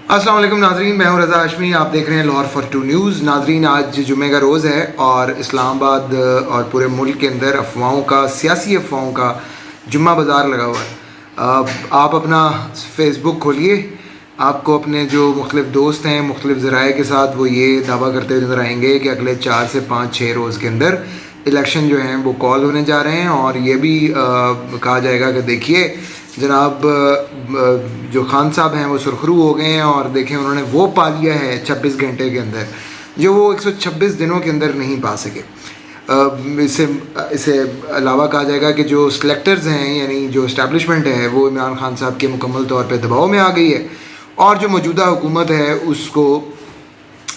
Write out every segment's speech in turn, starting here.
अस्सलाम वालेकुम नाजरीन, मैं हूं रज़ा हाशमी। आप देख रहे हैं लाहौर फॉर टू न्यूज़। नाजरीन, आज जुमे का रोज़ है और इस्लामाबाद और पूरे मुल्क के अंदर अफवाहों का, सियासी अफवाहों का जुम्मा बाज़ार लगा हुआ है। आप अपना फेसबुक खोलिए, आपको अपने जो मुख्तलिफ दोस्त हैं मुख्तलिफ ज़राए के साथ वो ये दावा करते हुए नज़र आएंगे कि अगले 4 से 5-6 रोज़ के अंदर इलेक्शन जो हैं वो कॉल होने जा रहे हैं। और ये भी कहा जाएगा कि देखिए जनाब, जो खान साहब हैं वो सुरखरू हो गए हैं और देखें उन्होंने वो पा लिया है 26 घंटे के अंदर जो वो 126 दिनों के अंदर नहीं पा सके। इससे अलावा कहा जाएगा कि जो सिलेक्टर्स हैं, यानी जो इस्टेब्लिशमेंट है, वो इमरान खान साहब के मुकम्मल तौर पे दबाव में आ गई है और जो मौजूदा हुकूमत है उसको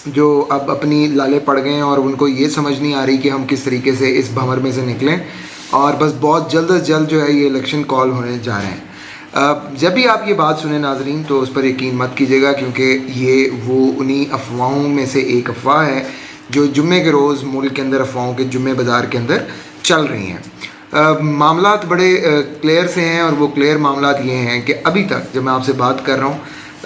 जो अब अपनी लाले पड़ गए हैं और उनको ये समझ नहीं आ रही कि हम किस तरीके से इस भंवर में से निकलें, और बस बहुत जल्द अज जल्द जो है ये इलेक्शन कॉल होने जा रहे हैं। जब भी आप ये बात सुने नाजरीन तो उस पर यकीन मत कीजिएगा, क्योंकि ये वो उन्हीं अफवाहों में से एक अफवाह है जो जुम्मे के रोज़ मुल्क के अंदर अफवाहों के जुम्मे बाज़ार के अंदर चल रही हैं। मामलात बड़े क्लियर से हैं और वो क्लियर मामलात ये हैं कि अभी तक जब मैं आपसे बात कर रहा हूँ,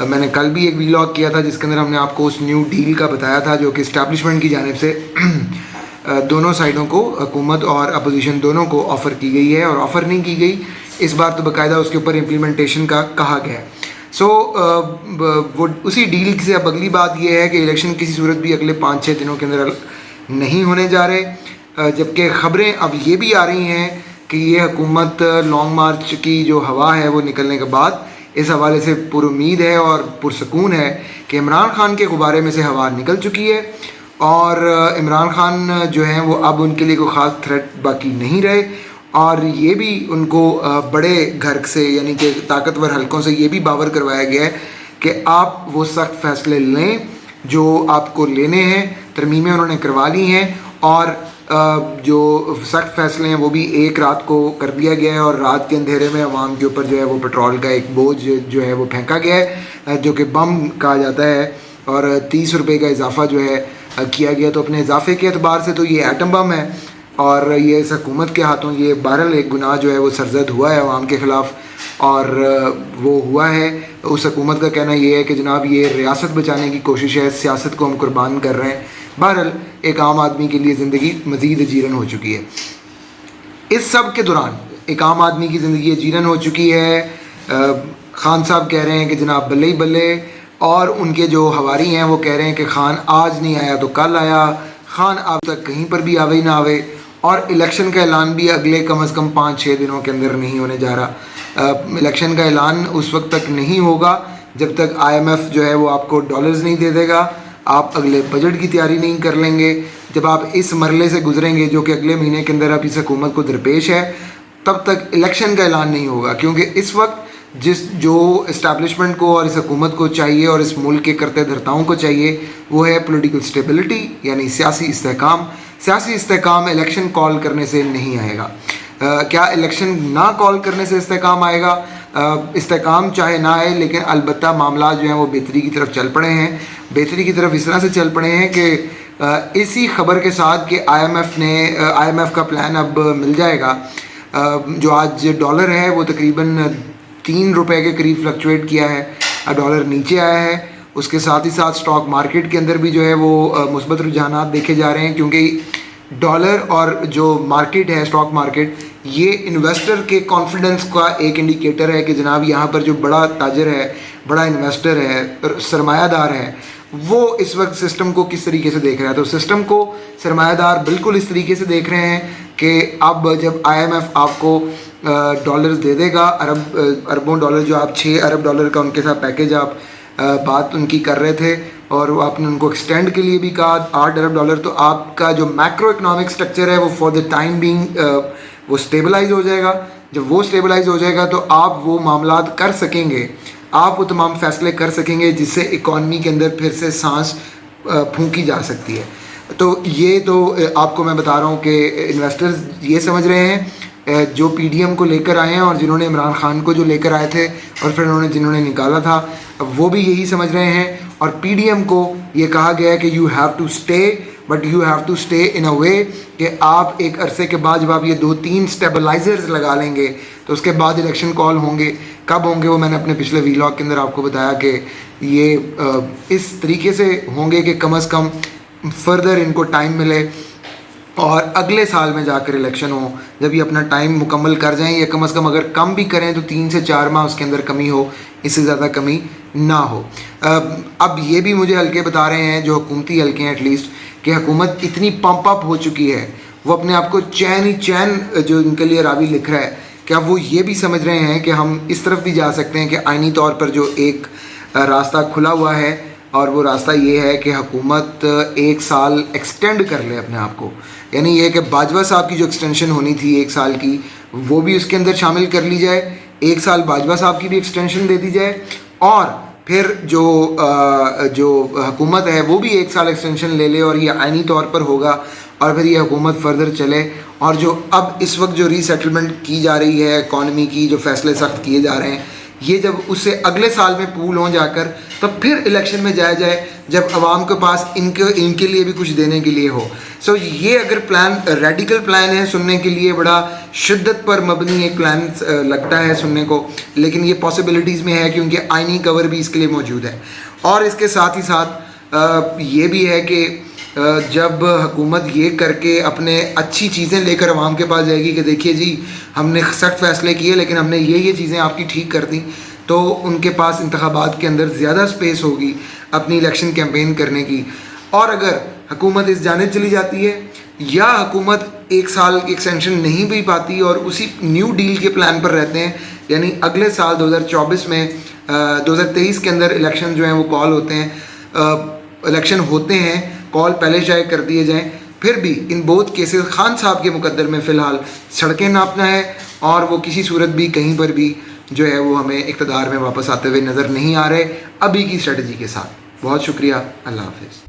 मैंने कल भी एक वीलॉग किया था जिसके अंदर हमने आपको उस न्यू डील का बताया था जो कि इस्टेब्लिशमेंट की जानिब से दोनों साइडों को, हुकूमत और अपोजिशन दोनों को ऑफ़र की गई है, और ऑफ़र नहीं की गई इस बार तो बाकायदा उसके ऊपर इम्प्लीमेंटेशन का कहा गया है। वो उसी डील से अब अगली बात यह है कि इलेक्शन किसी सूरत भी अगले 5-6 दिनों के अंदर नहीं होने जा रहे, जबकि ख़बरें अब ये भी आ रही हैं कि ये हुकूमत लॉन्ग मार्च की जो हवा है वो निकलने के बाद इस हवाले से पुरुमीद है और पुरसकून है कि इमरान खान के गुब्बारे में से हवा निकल चुकी है और इमरान खान जो हैं वो अब उनके लिए कोई ख़ास थ्रेट बाकी नहीं रहे। और ये भी उनको बड़े घर से, यानी कि ताकतवर हलकों से ये भी बावर करवाया गया है कि आप वो सख्त फ़ैसले लें जो आपको लेने हैं। तरमीमें उन्होंने करवा ली हैं और जो सख्त फ़ैसले हैं वो भी एक रात को कर दिया गया है, और रात के अंधेरे में अवाम के ऊपर जो है वो पेट्रोल का एक बोझ जो है वो फेंका गया है जो कि बम कहा जाता है, और 30 रुपये का इजाफ़ा जो है किया गया। तो अपने इजाफे के अतबार से तो ये एटम बम है और ये इस हुकूमत के हाथों ये बहरहाल एक गुनाह जो है वो सरजद हुआ है अवाम के ख़िलाफ़, और वो हुआ है। उस हुकूमत का कहना ये है कि जनाब ये रियासत बचाने की कोशिश है, सियासत को हम कुर्बान कर रहे हैं। बहरहाल एक आम आदमी के लिए ज़िंदगी मज़ीद अजीरन हो चुकी है। इस सब के दौरान एक आम आदमी की ज़िंदगी अजीरन हो चुकी है। खान साहब कह रहे हैं कि जनाब बल्ले ही बल्ले, और उनके जो हवारी हैं वो कह रहे हैं कि खान आज नहीं आया तो कल आया, खान अब तक कहीं पर भी आवे ही ना आवे, और इलेक्शन का ऐलान भी अगले कम से कम 5-6 दिनों के अंदर नहीं होने जा रहा। इलेक्शन का ऐलान उस वक्त तक नहीं होगा जब तक IMF जो है वो आपको डॉलर्स नहीं दे देगा, आप अगले बजट की तैयारी नहीं कर लेंगे। जब आप इस मरले से गुजरेंगे जो कि अगले महीने के अंदर अब इस हुकूमत को दरपेश है, तब तक इलेक्शन का ऐलान नहीं होगा, क्योंकि इस वक्त जो इस्टेब्लिशमेंट को और इस हुकूमत को चाहिए और इस मुल्क के करते धरताओं को चाहिए वो है पॉलिटिकल स्टेबिलिटी, यानी सियासी इस्तेहकाम। सियासी इस्तेहकाम इलेक्शन कॉल करने से नहीं आएगा। क्या इलेक्शन ना कॉल करने से इस्तेहकाम आएगा? इस्तेहकाम चाहे ना आए, लेकिन अलबत्ता मामला जो हैं वो बेहतरी की तरफ चल पड़े हैं। बेहतरी की तरफ इस तरह से चल पड़े हैं कि इसी खबर के साथ कि IMF का प्लान अब मिल जाएगा। जो आज डॉलर है वो तकरीबन 3 रुपये के करीब फ्लक्चुएट किया है, डॉलर नीचे आया है। उसके साथ ही साथ स्टॉक मार्केट के अंदर भी जो है वो मुस्बत रुझानात देखे जा रहे हैं, क्योंकि डॉलर और जो मार्केट है, स्टॉक मार्केट, ये इन्वेस्टर के कॉन्फिडेंस का एक इंडिकेटर है कि जनाब यहाँ पर जो बड़ा ताजर है, बड़ा इन्वेस्टर है, सरमायादार है, वो इस वक्त सिस्टम को किस तरीके से देख रहा है। तो सिस्टम को सरमायादार बिल्कुल इस तरीके से देख रहे हैं कि अब जब IMF आपको डॉलर्स दे देगा, अरबों डॉलर, जो आप 6 अरब डॉलर का उनके साथ पैकेज आप बात उनकी कर रहे थे और आपने उनको एक्सटेंड के लिए भी कहा 8 अरब डॉलर, तो आपका जो मैक्रो इकोनॉमिक स्ट्रक्चर है वो फॉर द टाइम बीइंग वो स्टेबलाइज हो जाएगा। जब वो स्टेबलाइज हो जाएगा तो आप वो मामलात कर सकेंगे, आप वो तमाम फैसले कर सकेंगे जिससे इकॉनमी के अंदर फिर से सांस फूंकी जा सकती है। तो ये तो आपको मैं बता रहा हूँ कि इन्वेस्टर्स ये समझ रहे हैं, जो PDM को लेकर आए हैं और जिन्होंने इमरान खान को जो लेकर आए थे और फिर जिन्होंने निकाला था, वो भी यही समझ रहे हैं। और PDM को ये कहा गया है कि you have to stay but you have to stay in a way کہ آپ ایک عرصے کے بعد جب آپ یہ 2-3 اسٹیبلائزرز لگا لیں گے تو اس کے بعد الیکشن کال ہوں گے. کب ہوں گے وہ میں نے اپنے پچھلے ویلاگ کے اندر آپ کو بتایا کہ یہ اس طریقے سے ہوں گے کہ کم از کم فردر ان کو ٹائم ملے اور اگلے سال میں جا کر الیکشن ہو جب یہ اپنا ٹائم مکمل کر جائیں, یا کم از کم اگر کم بھی کریں تو 3 سے 4 ماہ اس کے اندر کمی ہو, اس سے زیادہ کمی نہ ہو. اب یہ بھی مجھے حلقے بتا رہے ہیں جو حکومتی حلقے ہیں ایٹ لیسٹ, کہ حکومت اتنی پمپ اپ ہو چکی ہے, وہ اپنے آپ کو چین ہی چین جو ان کے لیے راوی لکھ رہا ہے, کیا وہ یہ بھی سمجھ رہے ہیں کہ ہم اس طرف بھی جا سکتے ہیں کہ آئینی طور پر جو ایک راستہ کھلا ہوا ہے, اور وہ راستہ یہ ہے کہ حکومت 1 سال ایکسٹینڈ کر لے اپنے آپ کو. یعنی یہ کہ باجوہ صاحب کی جو ایکسٹینشن ہونی تھی 1 سال کی, وہ بھی اس کے اندر شامل کر لی جائے, 1 سال باجوہ صاحب کی بھی ایکسٹینشن دے دی جائے, اور پھر جو حکومت ہے وہ بھی 1 سال ایکسٹینشن لے لے, اور یہ آئینی طور پر ہوگا, اور پھر یہ حکومت فردر چلے. اور جو اب اس وقت جو ری سیٹلمنٹ کی جا رہی ہے اکانومی کی, جو فیصلے سخت کیے جا رہے ہیں, یہ جب اس سے اگلے سال میں پول ہوں جا کر, تب پھر الیکشن میں جایا جائے جب عوام کے پاس ان کے لیے بھی کچھ دینے کے لیے ہو. سو یہ اگر پلان ریڈیکل پلان ہے, سننے کے لیے بڑا شدت پر مبنی ایک پلان لگتا ہے سننے کو, لیکن یہ پاسبلٹیز میں ہے کیونکہ آئینی کور بھی اس کے لیے موجود ہے. اور اس کے ساتھ ہی ساتھ یہ بھی ہے کہ جب حکومت یہ کر کے اپنے اچھی چیزیں لے کر عوام کے پاس جائے گی کہ دیکھیے جی ہم نے سخت فیصلے کیے لیکن ہم نے یہ چیزیں آپ کی ٹھیک کر دیں, تو ان کے پاس انتخابات کے اندر زیادہ سپیس ہوگی اپنی الیکشن کیمپین کرنے کی. اور اگر حکومت اس جانب چلی جاتی ہے, یا حکومت 1 سال ایکسٹینشن نہیں بھی پاتی اور اسی نیو ڈیل کے پلان پر رہتے ہیں, یعنی اگلے سال 2024 میں 2023 کے اندر الیکشن جو ہیں وہ کال ہوتے ہیں, الیکشن ہوتے ہیں, کال پہلے شائع کر دیے جائیں, پھر بھی ان بہت کیسز خان صاحب کے مقدر میں فی الحال سڑکیں ناپنا ہے, اور وہ کسی صورت بھی کہیں پر بھی جو ہے وہ ہمیں اقتدار میں واپس آتے ہوئے نظر نہیں آ رہے ابھی کی اسٹریٹجی کے ساتھ. بہت شکریہ, اللہ حافظ.